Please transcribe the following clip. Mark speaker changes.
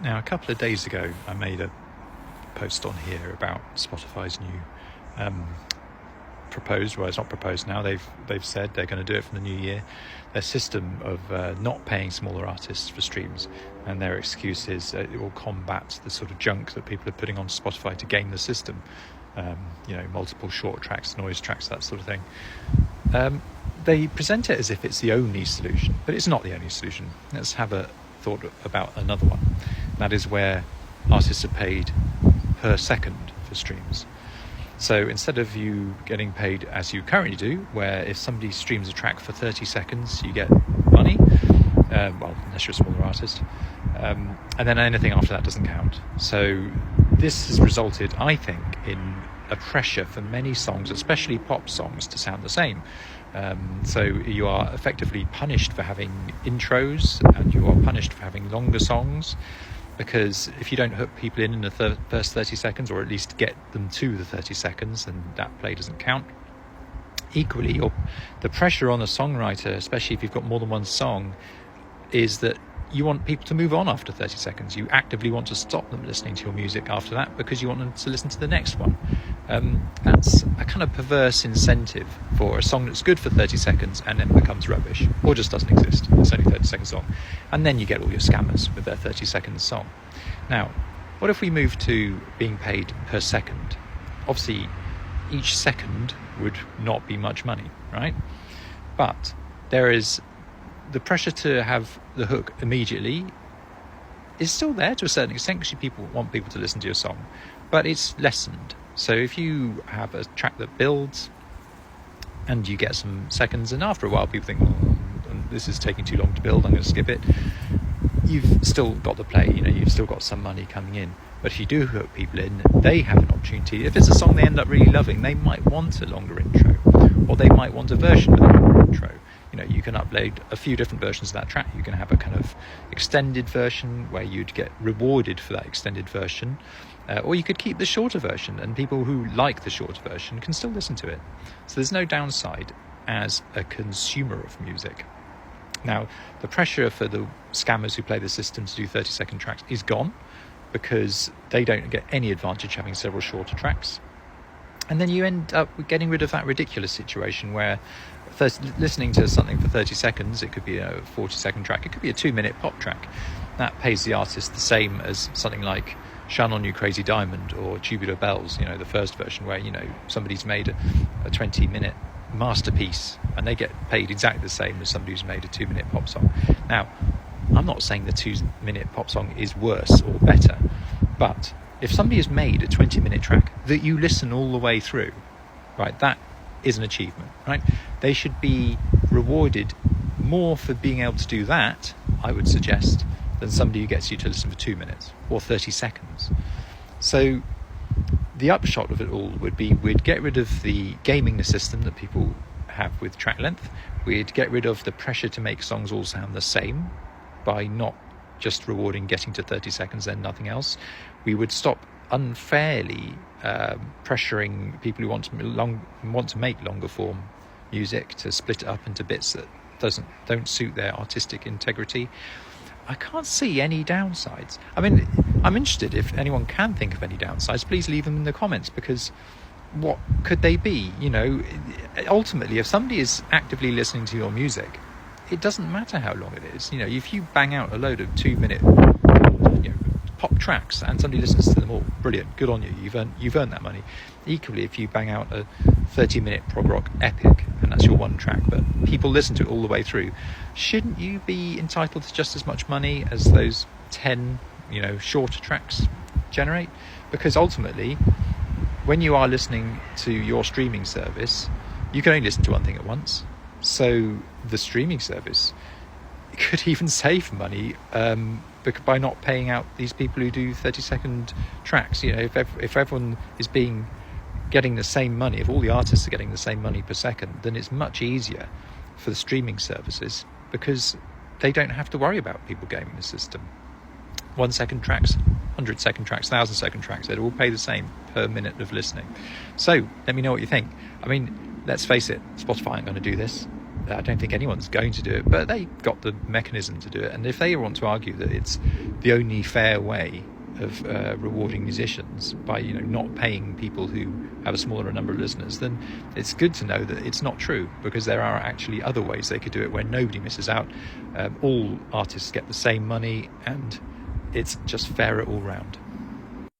Speaker 1: Now, a couple of days ago, I made a post on here about Spotify's new proposed, well, it's not proposed now, they've said they're going to do it for the new year, their system of not paying smaller artists for streams, and their excuse is it will combat the sort of junk that people are putting on Spotify to game the system, multiple short tracks, noise tracks, that sort of thing. They present it as if it's the only solution, but it's not the only solution. Let's have a thought about another one. That is where artists are paid per second for streams. So instead of you getting paid as you currently do, where if somebody streams a track for 30 seconds, you get money, unless you're a smaller artist, and then anything after that doesn't count. So this has resulted, I think, in a pressure for many songs, especially pop songs, to sound the same. So you are effectively punished for having intros, and you are punished for having longer songs, because if you don't hook people in the first 30 seconds, or at least get them to the 30 seconds, then that play doesn't count. Equally, the pressure on a songwriter, especially if you've got more than one song, is that you want people to move on after 30 seconds. You actively want to stop them listening to your music after that because you want them to listen to the next one. That's a kind of perverse incentive for a song that's good for 30 seconds and then becomes rubbish, or just doesn't exist. It's only a 30-second song. And then you get all your scammers with their 30-second song. Now, what if we move to being paid per second? Obviously, each second would not be much money, right? But there is the pressure to have the hook immediately is still there to a certain extent, because people want people to listen to your song, but it's lessened. So if you have a track that builds and you get some seconds, and after a while people think, this is taking too long to build, I'm going to skip it, you've still got the play, you've still got some money coming in. But if you do hook people in, they have an opportunity. If it's a song they end up really loving, they might want a longer intro, or they might want a version of a longer intro. You can upload a few different versions of that track. You can have a kind of extended version where you'd get rewarded for that extended version, or you could keep the shorter version, and people who like the shorter version can still listen to it. So there's no downside as a consumer of music. Now, the pressure for the scammers who play the system to do 30-second tracks is gone, because they don't get any advantage having several shorter tracks. And then you end up getting rid of that ridiculous situation where listening to something for 30 seconds, it could be a 40-second track, it could be a 2-minute pop track, that pays the artist the same as something like Shine On You Crazy Diamond or Tubular Bells, the first version, where somebody's made a 20-minute masterpiece and they get paid exactly the same as somebody who's made a 2-minute pop song. Now, I'm not saying the 2-minute pop song is worse or better, but if somebody has made a 20-minute track that you listen all the way through, right, that is an achievement, right? They should be rewarded more for being able to do that, I would suggest, than somebody who gets you to listen for 2 minutes or 30 seconds. So the upshot of it all would be we'd get rid of the gaming the system that people have with track length. We'd get rid of the pressure to make songs all sound the same by not just rewarding getting to 30 seconds and nothing else. We would stop unfairly pressuring people who want to make longer form music to split it up into bits that don't suit their artistic integrity. I can't see any downsides. I mean, I'm interested if anyone can think of any downsides. Please leave them in the comments, because what could they be? Ultimately, if somebody is actively listening to your music, it doesn't matter how long it is. If you bang out a load of 2-minute pop tracks and somebody listens to them all, brilliant, good on you, you've earned that money. Equally, if you bang out a 30-minute prog rock epic and that's your one track, but people listen to it all the way through, shouldn't you be entitled to just as much money as those 10 shorter tracks generate? Because ultimately, when you are listening to your streaming service, you can only listen to one thing at once. So the streaming service could even save money by not paying out these people who do 30-second tracks. If everyone is getting the same money, if all the artists are getting the same money per second, then it's much easier for the streaming services, because they don't have to worry about people gaming the system. 1-second tracks, 100-second tracks, 1,000-second tracks, they'd all pay the same per minute of listening. So let me know what you think. I mean, let's face it, Spotify aren't going to do this. I don't think anyone's going to do it, but they got the mechanism to do it. And if they want to argue that it's the only fair way of rewarding musicians by not paying people who have a smaller number of listeners, then it's good to know that it's not true, because there are actually other ways they could do it where nobody misses out. All artists get the same money, and it's just fairer all round.